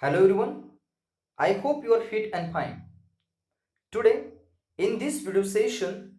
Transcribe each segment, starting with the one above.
Hello everyone, I hope you are fit and fine. Today, in this video session,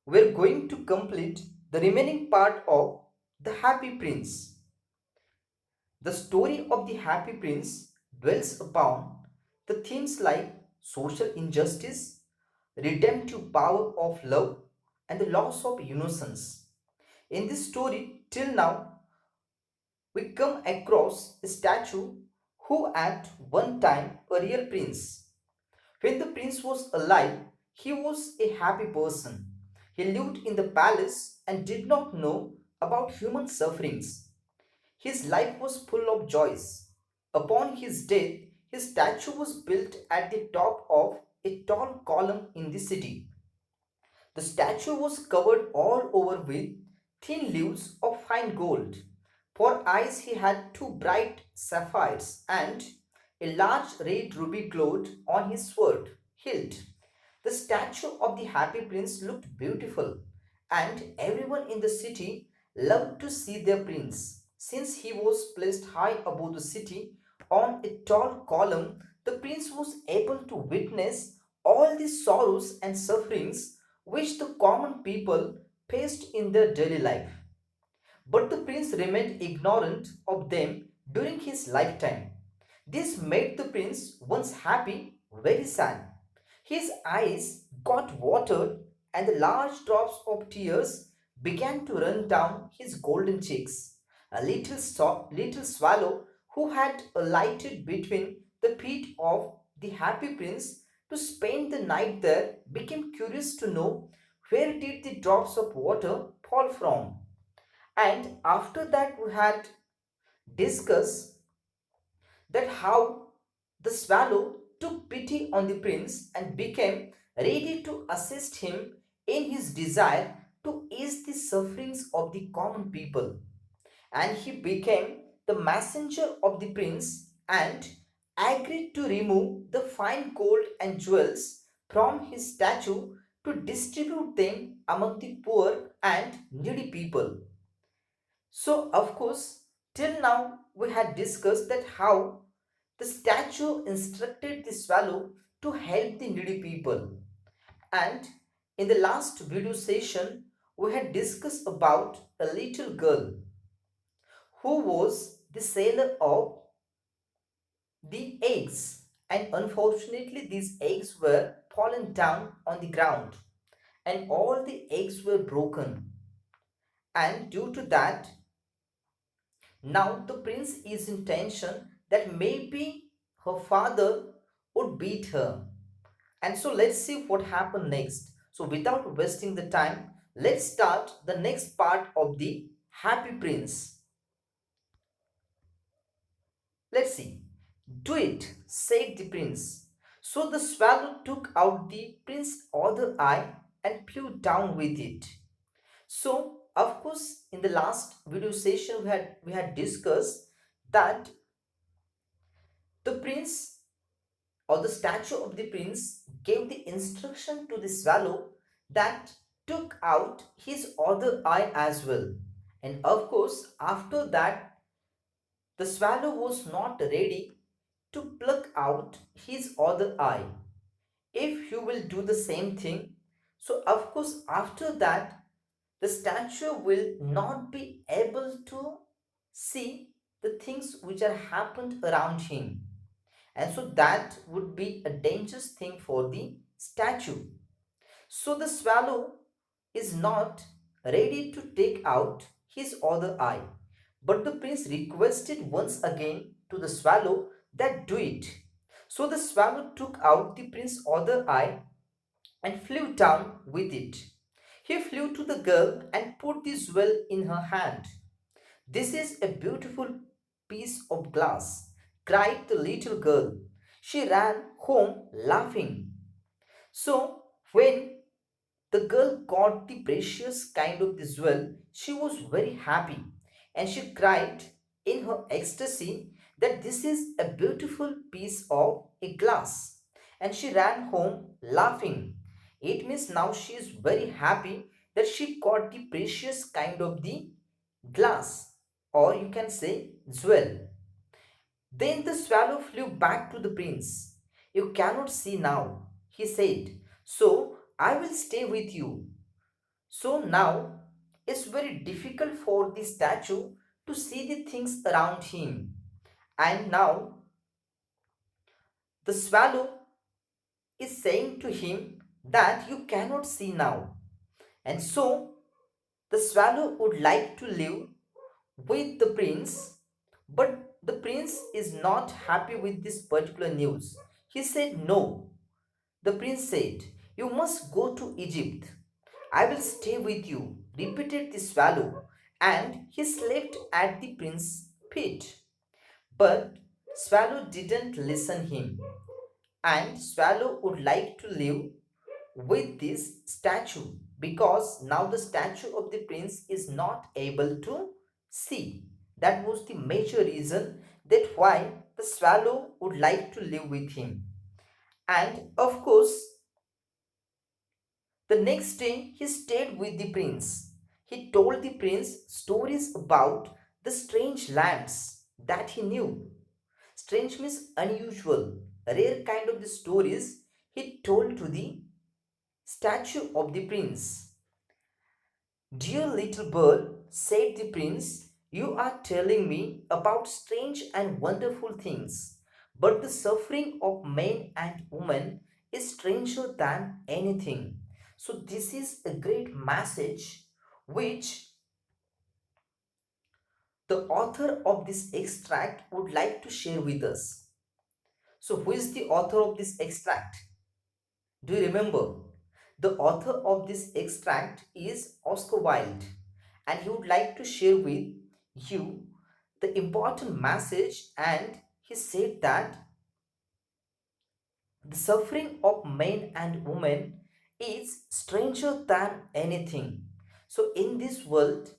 we are going to complete the remaining part of The Happy Prince. The story of the Happy Prince dwells upon the themes like social injustice, redemptive power of love, and the loss of innocence. In this story, till now, we come across a statue who at one time a real prince. When the prince was alive, he was a happy person. He lived in the palace and did not know about human sufferings. His life was full of joys. Upon his death, his statue was built at the top of a tall column in the city. The statue was covered all over with thin leaves of fine gold. For eyes he had two bright sapphires, and a large red ruby glowed on his sword hilt. The statue of the happy prince looked beautiful, and everyone in the city loved to see their prince. Since he was placed high above the city on a tall column, the prince was able to witness all the sorrows and sufferings which the common people faced in their daily life. But the prince remained ignorant of them during his lifetime. This made the prince, once happy, very sad. His eyes got watered, and the large drops of tears began to run down his golden cheeks. A little swallow who had alighted between the feet of the happy prince to spend the night there became curious to know where did the drops of water fall from. And after that we had discussed that how the swallow took pity on the prince and became ready to assist him in his desire to ease the sufferings of the common people. And he became the messenger of the prince and agreed to remove the fine gold and jewels from his statue to distribute them among the poor and needy people. So, of course, till now we had discussed that how the statue instructed the swallow to help the needy people. And in the last video session, we had discussed about a little girl who was the seller of the eggs. And unfortunately, these eggs were fallen down on the ground and all the eggs were broken. And due to that, now the prince is in tension that maybe her father would beat her. And so let's see what happened next. So without wasting the time, let's start the next part of the Happy Prince. Let's see. Do it, said the prince. So the swallow took out the prince's other eye and flew down with it. So, of course, in the last video session we had discussed that the prince or the statue of the prince gave the instruction to the swallow that took out his other eye as well. And of course, after that, the swallow was not ready to pluck out his other eye. If you will do the same thing, so of course, after that, the statue will not be able to see the things which are happened around him, and so that would be a dangerous thing for the statue. So the swallow is not ready to take out his other eye, but the prince requested once again to the swallow that do it. So the swallow took out the prince's other eye and flew down with it. He flew to the girl and put the jewel in her hand. "This is a beautiful piece of glass," cried the little girl. She ran home laughing. So, when the girl got the precious kind of the jewel, she was very happy and she cried in her ecstasy that this is a beautiful piece of a glass. And she ran home laughing. It means now she is very happy that she got the precious kind of the glass, or you can say jewel. Then the swallow flew back to the prince. You cannot see now, he said, so I will stay with you. So now it's very difficult for the statue to see the things around him. And now the swallow is saying to him that you cannot see now. And so the swallow would like to live with the prince, but the prince is not happy with this particular news. He said, no. The prince said, you must go to Egypt. I will stay with you, repeated the swallow, and he slept at the prince's feet. But swallow didn't listen him, and swallow would like to live with this statue because now the statue of the prince is not able to see. That was the major reason that why the swallow would like to live with him. And of course, the next day he stayed with the prince. He told the prince stories about the strange lands that he knew. Strange means unusual, rare kind of the stories he told to the statue of the prince. Dear little bird, said the prince, you are telling me about strange and wonderful things, but the suffering of men and women is stranger than anything. So, this is a great message which the author of this extract would like to share with us. So, who is the author of this extract? Do you remember? The author of this extract is Oscar Wilde, and he would like to share with you the important message. And he said that the suffering of men and women is stranger than anything. So, in this world,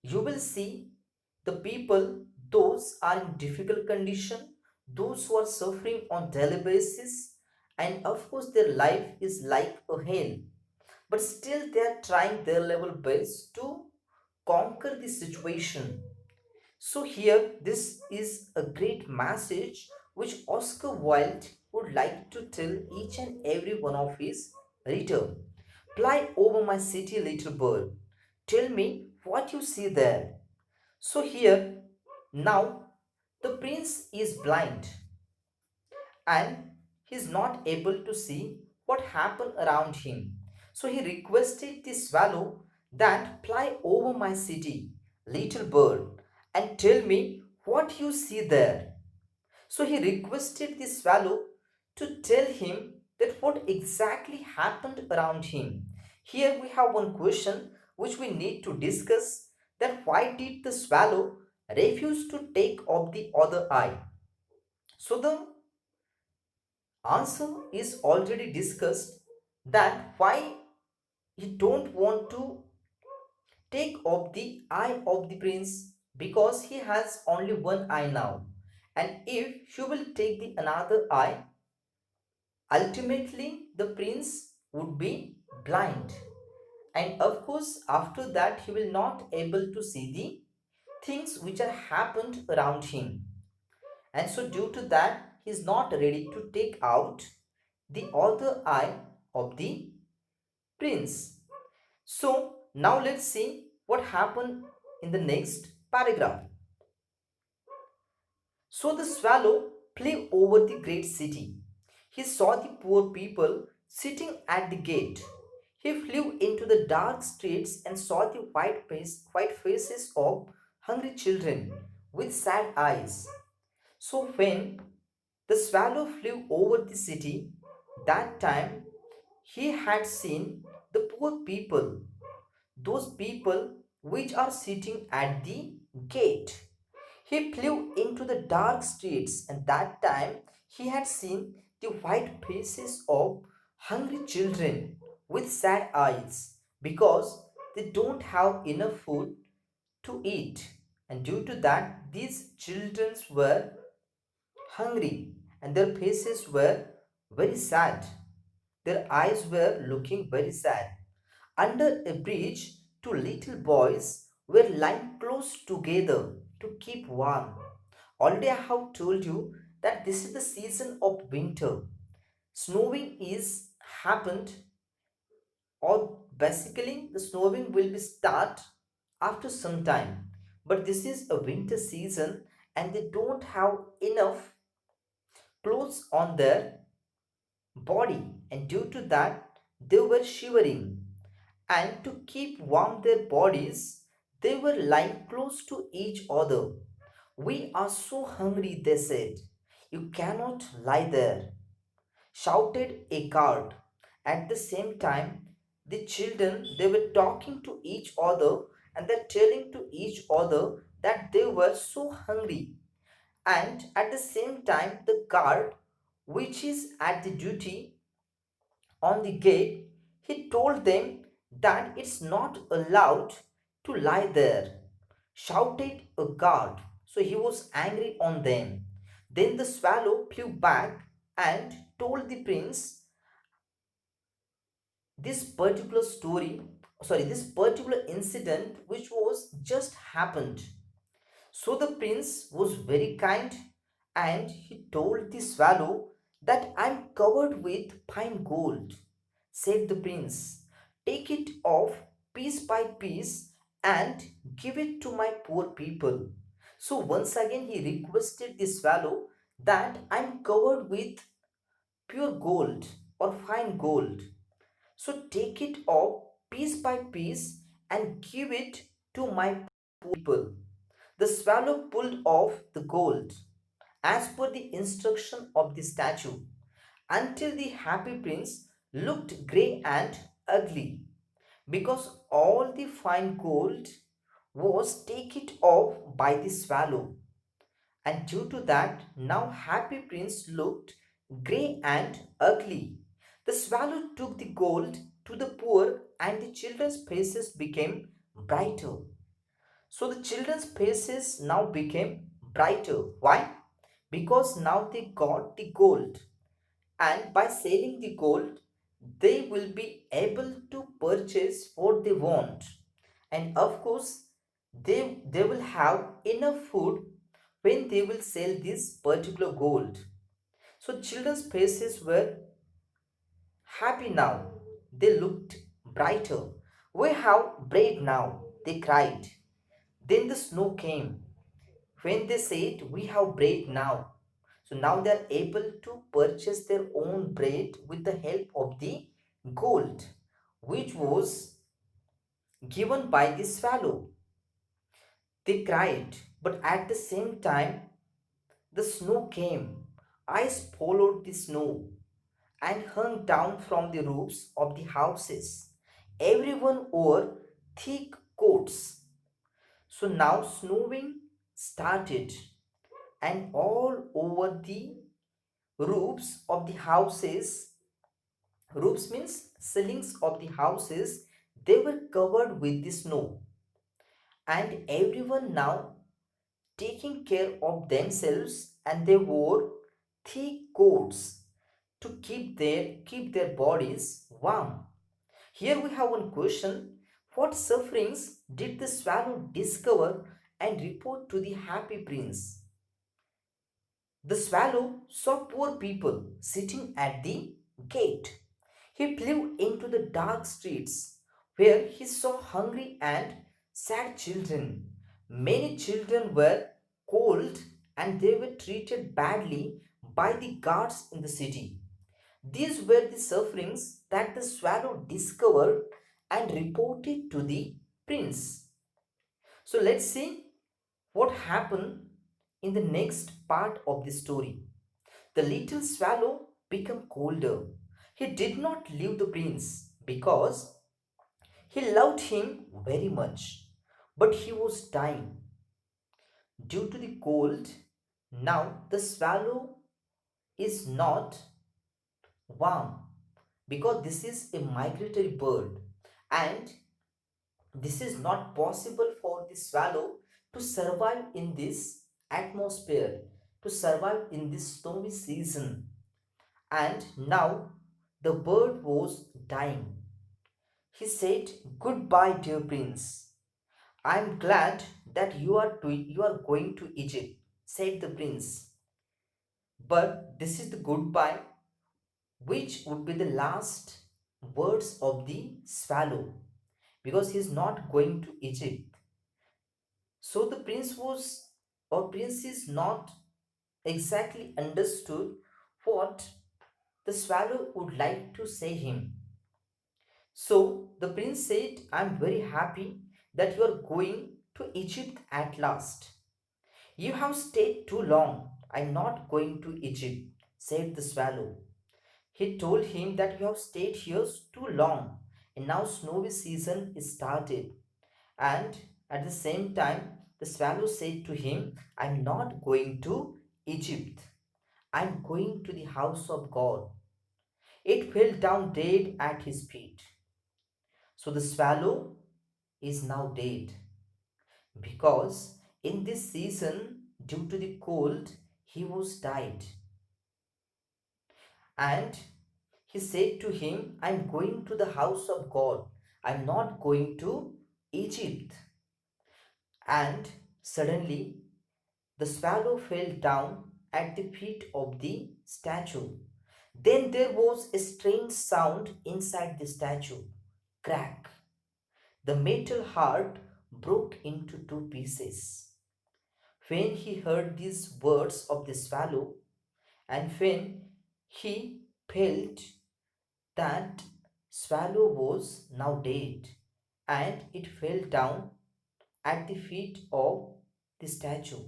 you will see the people, those are in difficult condition, those who are suffering on daily basis, and of course, their life is like a hell, but still they are trying their level best to conquer the situation. So here this is a great message which Oscar Wilde would like to tell each and every one of his reader. Fly over my city, little bird. Tell me what you see there. So here now the prince is blind and he is not able to see what happened around him. So he requested the swallow that fly over my city, little bird, and tell me what you see there. So he requested the swallow to tell him that what exactly happened around him. Here we have one question which we need to discuss, that why did the swallow refuse to take off the other eye? So the answer is already discussed, that why he don't want to take off the eye of the prince, because he has only one eye now, and if he will take the another eye, ultimately the prince would be blind, and of course after that he will not able to see the things which are happened around him, and so due to that he is not ready to take out the other eye of the prince. So now let's see what happened in the next paragraph. So the swallow flew over the great city. He saw the poor people sitting at the gate. He flew into the dark streets and saw the white faces of hungry children with sad eyes. So when the swallow flew over the city, that time he had seen the poor people, those people which are sitting at the gate. He flew into the dark streets, and that time he had seen the white faces of hungry children with sad eyes because they don't have enough food to eat, and due to that, these children were hungry and their faces were very sad. Their eyes were looking very sad. Under a bridge, two little boys were lying close together to keep warm. Already I have told you that this is the season of winter. Snowing is happened, or basically the snowing will be start after some time. But this is a winter season and they don't have enough clothes on their body, and due to that they were shivering, and to keep warm their bodies they were lying close to each other. We are so hungry, they said. You cannot lie there, shouted a guard. At the same time, the children they were talking to each other and they're telling to each other that they were so hungry. And at the same time, the guard, which is at the duty on the gate, he told them that it's not allowed to lie there. Shouted a guard. So he was angry on them. Then the swallow flew back and told the prince this particular incident which was just happened. So the prince was very kind and he told the swallow that I'm covered with fine gold. Said the prince, take it off piece by piece and give it to my poor people. So once again he requested the swallow that I'm covered with pure gold or fine gold. So take it off piece by piece and give it to my people. The swallow pulled off the gold as per the instruction of the statue until the happy prince looked grey and ugly because all the fine gold was taken off by the swallow, and due to that now happy prince looked grey and ugly. The swallow took the gold to the poor and the children's faces became brighter. So the children's faces now became brighter. Why? Because now they got the gold, and by selling the gold they will be able to purchase what they want, and of course they will have enough food when they will sell this particular gold. So children's faces were happy now, they looked brighter. We have bread now, they cried. Then the snow came. When they said we have bread now, so now they are able to purchase their own bread with the help of the gold which was given by the swallow. They cried, but at the same time the snow came. Ice followed the snow and hung down from the roofs of the houses. Everyone wore thick coats. So now snowing started, and all over the roofs of the houses, roofs means ceilings of the houses, they were covered with the snow, and everyone now taking care of themselves, and they wore thick coats to keep their bodies warm. Here we have one question. What sufferings did the swallow discover and report to the happy prince? The swallow saw poor people sitting at the gate. He flew into the dark streets where he saw hungry and sad children. Many children were cold and they were treated badly by the guards in the city. These were the sufferings that the swallow discovered and reported to the prince. So let's see what happened in the next part of the story. The little swallow became colder. He did not leave the prince because he loved him very much, but he was dying due to the cold. Now the swallow is not warm because this is a migratory bird, and this is not possible for the swallow to survive in this atmosphere, to survive in this snowy season. And now the bird was dying. He said, goodbye, dear prince. I am glad that you are going to Egypt. said the prince. But this is the goodbye, which would be the last words of the swallow, because he is not going to Egypt. So the prince was, or prince is not exactly understood what the swallow would like to say him. So the prince said, I am very happy that you are going to Egypt at last. You have stayed too long. I am not going to Egypt, said the swallow. He told him that you have stayed here too long, and now snowy season is started. And at the same time, the swallow said to him, I am not going to Egypt. I am going to the house of God. It fell down dead at his feet. So the swallow is now dead because in this season, due to the cold, he was died. And he said to him, I am going to the house of God. I am not going to Egypt. And suddenly the swallow fell down at the feet of the statue. Then there was a strange sound inside the statue. Crack. The metal heart broke into two pieces. When he heard these words of the swallow, and when he felt that swallow was now dead, and it fell down at the feet of the statue,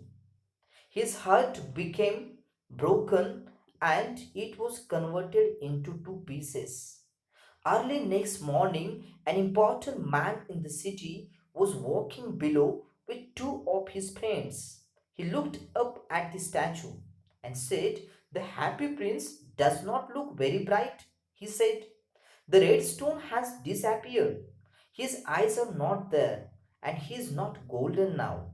his heart became broken and it was converted into two pieces. Early next morning, an important man in the city was walking below with two of his friends. He looked up at the statue and said, the happy prince does not look very bright. He said, the red stone has disappeared. His eyes are not there and he is not golden now.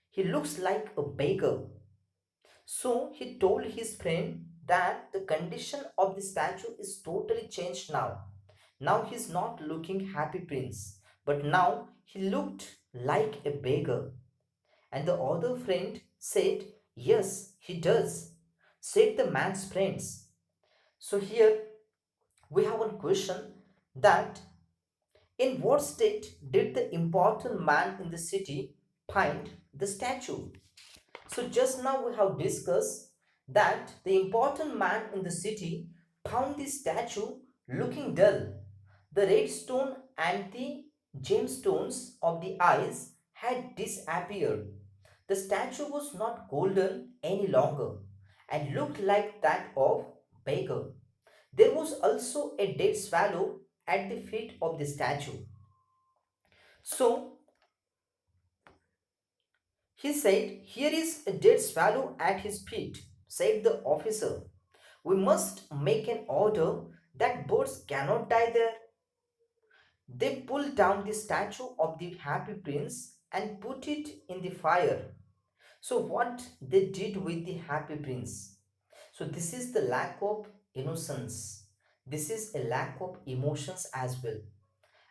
He looks like a beggar. So he told his friend that the condition of the statue is totally changed now. Now he's not looking happy prince, but now he looked like a beggar. And the other friend said, yes, he does, said the man's friends. So here we have one question, that in what state did the important man in the city find the statue? So just now we have discussed that the important man in the city found the statue looking dull. The red stone and the gemstones of the eyes had disappeared. The statue was not golden any longer and looked like that of beggar. There was also a dead swallow at the feet of the statue. So he said, here is a dead swallow at his feet, said the officer. We must make an order that birds cannot die there. They pulled down the statue of the happy prince and put it in the fire. So what they did with the happy prince? So this is the lack of innocence. This is a lack of emotions as well.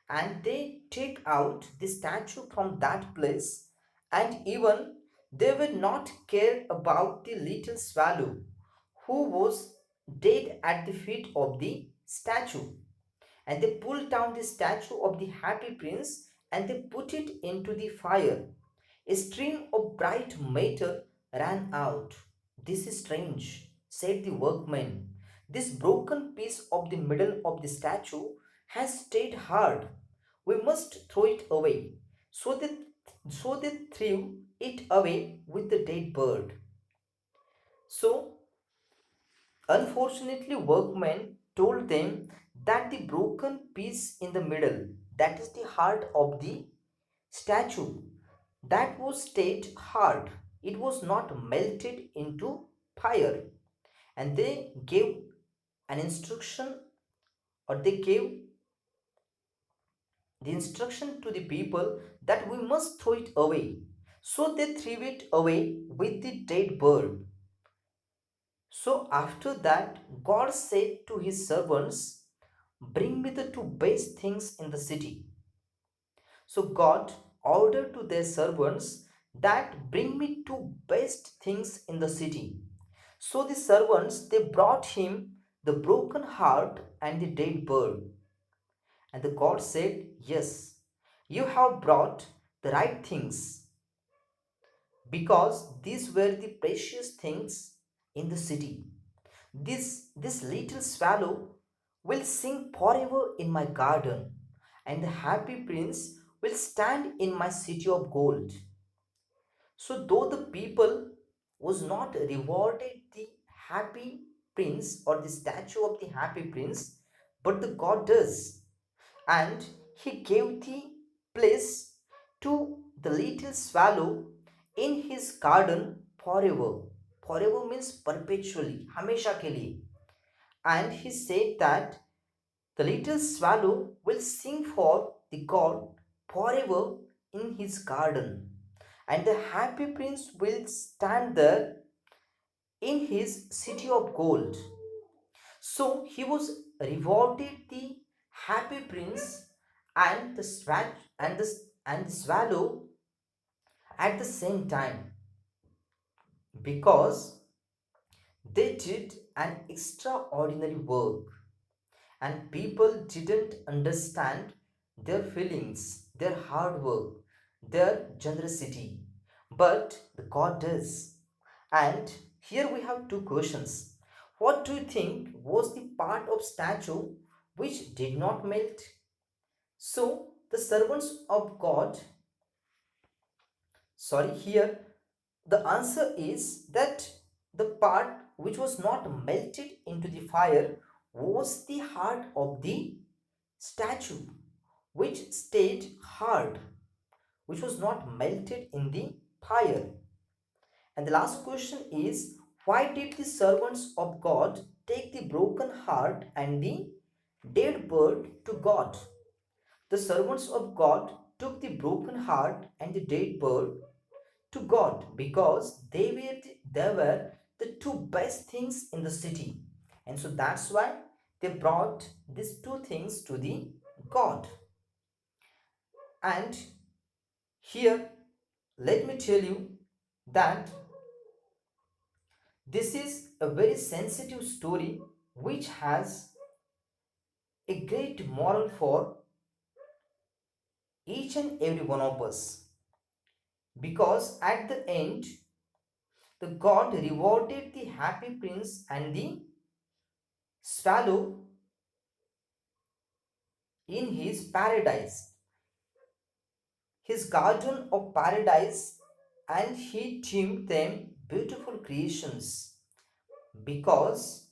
And they take out the statue from that place, and even they will not care about the little swallow who was dead at the feet of the statue. And they pulled down the statue of the happy prince and they put it into the fire. A stream of bright metal ran out. This is strange, said the workman. This broken piece of the middle of the statue has stayed hard. We must throw it away. So they threw it away with the dead bird. So unfortunately, workmen told them that the broken piece in the middle, that is the heart of the statue, that was stayed hard. It was not melted into fire. And they gave an instruction, or they gave the instruction to the people that we must throw it away. So they threw it away with the dead bird. So after that, God said to his servants, bring me the two best things in the city. So God ordered to their servants that bring me two best things in the city. So the servants they brought him the broken heart and the dead bird. And the God said, yes, you have brought the right things, because these were the precious things in the city. This little swallow will sing forever in my garden, and the happy prince will stand in my city of gold. So though the people was not rewarded the happy prince or the statue of the happy prince, but the God does. And he gave the place to the little swallow in his garden forever. Forever means perpetually, hamesha ke liye. And he said that the little swallow will sing for the God forever in his garden, and the happy prince will stand there in his city of gold. So he was rewarded the happy prince and the swallow at the same time, because they did an extraordinary work, and people didn't understand their feelings, their hard work, their generosity, but the God does. And here we have two questions. What do you think was the part of statue which did not melt? So the servants of God, sorry, here the answer is that the part which was not melted into the fire was the heart of the statue, which stayed hard, which was not melted in the fire. And the last question is, why did the servants of God take the broken heart and the dead bird to God? The servants of God took the broken heart and the dead bird to God because they were the two best things in the city. And so that's why they brought these two things to the God. And here, let me tell you that this is a very sensitive story which has a great moral for each and every one of us, because at the end the God rewarded the happy prince and the swallow in his paradise, his garden of paradise, and he deemed them beautiful creations, because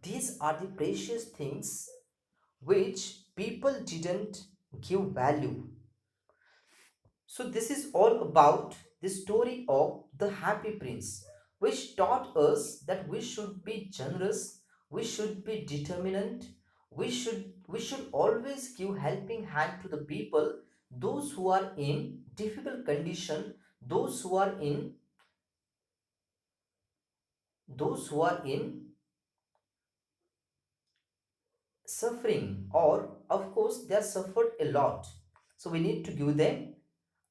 these are the precious things which people didn't give value. So, this is all about the story of the happy prince, which taught us that we should be generous, we should be determined, we should always give helping hand to the people, those who are in difficult condition, those who are in those who are in suffering, or of course they have suffered a lot. So we need to give them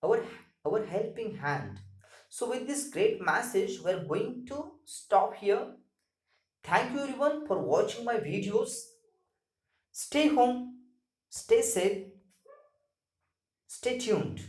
our our helping hand. So with this great message we're going to stop here. Thank you everyone for watching my videos. Stay home, stay safe, stay tuned.